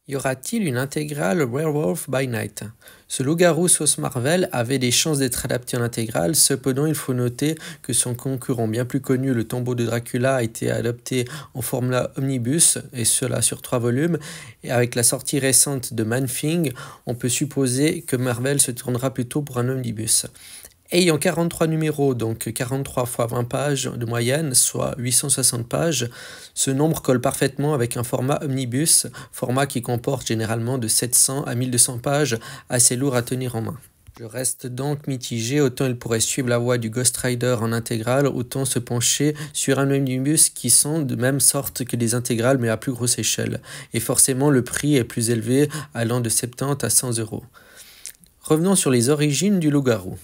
Y aura-t-il une intégrale Werewolf by Night? Ce loup-garou sauce Marvel avait des chances d'être adapté en intégrale, cependant il faut noter que son concurrent bien plus connu, le Tombeau de Dracula, a été adapté en format omnibus, et cela sur 3 volumes, et avec la sortie récente de Man-Thing, on peut supposer que Marvel se tournera plutôt pour un omnibus. Ayant 43 numéros, donc 43 fois 20 pages de moyenne, soit 860 pages, ce nombre colle parfaitement avec un format omnibus, format qui comporte généralement de 700 à 1200 pages, assez lourd à tenir en main. Je reste donc mitigé, autant il pourrait suivre la voie du Ghost Rider en intégrale, autant se pencher sur un omnibus qui sont de même sorte que des intégrales mais à plus grosse échelle. Et forcément le prix est plus élevé, allant de 70 à 100 €. Revenons sur les origines du loup-garou.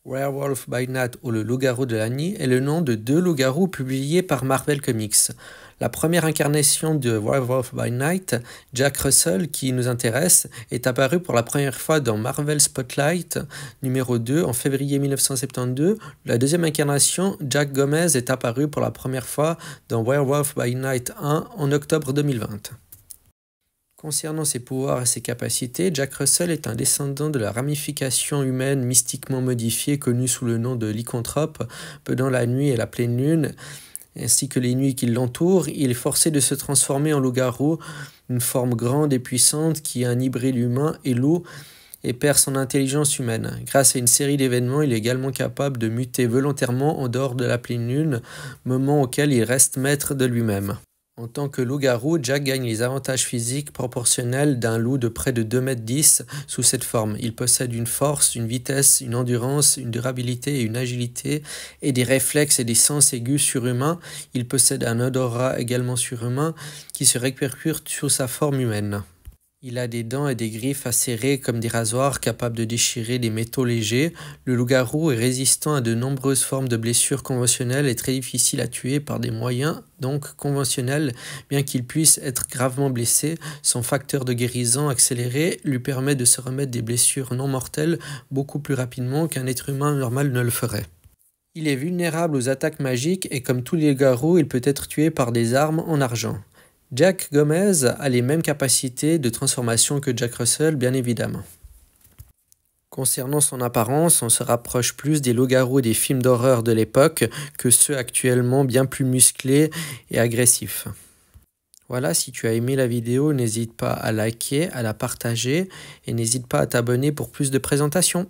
Werewolf by Night ou le loup-garou de la nuit est le nom de 2 loups-garous publiés par Marvel Comics. La première incarnation de Werewolf by Night, Jack Russell, qui nous intéresse, est apparu pour la première fois dans Marvel Spotlight numéro 2 en février 1972. La deuxième incarnation, Jack Gomez, est apparu pour la première fois dans Werewolf by Night 1 en octobre 2020. Concernant ses pouvoirs et ses capacités, Jack Russell est un descendant de la ramification humaine mystiquement modifiée connue sous le nom de lycanthrope. Pendant la nuit et la pleine lune, ainsi que les nuits qui l'entourent, il est forcé de se transformer en loup-garou, une forme grande et puissante qui est un hybride humain et loup et perd son intelligence humaine. Grâce à une série d'événements, il est également capable de muter volontairement en dehors de la pleine lune, moment auquel il reste maître de lui-même. En tant que loup-garou, Jack gagne les avantages physiques proportionnels d'un loup de près de 2,10 m sous cette forme. Il possède une force, une vitesse, une endurance, une durabilité et une agilité, et des réflexes et des sens aigus surhumains. Il possède un odorat également surhumain qui se répercute sur sa forme humaine. Il a des dents et des griffes acérées comme des rasoirs capables de déchirer des métaux légers. Le loup-garou est résistant à de nombreuses formes de blessures conventionnelles et très difficile à tuer par des moyens donc conventionnels. Bien qu'il puisse être gravement blessé, son facteur de guérison accéléré lui permet de se remettre des blessures non mortelles beaucoup plus rapidement qu'un être humain normal ne le ferait. Il est vulnérable aux attaques magiques et comme tous les loups-garous, il peut être tué par des armes en argent. Jack Gomez a les mêmes capacités de transformation que Jack Russell, bien évidemment. Concernant son apparence, on se rapproche plus des loups-garous des films d'horreur de l'époque que ceux actuellement bien plus musclés et agressifs. Voilà, si tu as aimé la vidéo, n'hésite pas à liker, à la partager et n'hésite pas à t'abonner pour plus de présentations.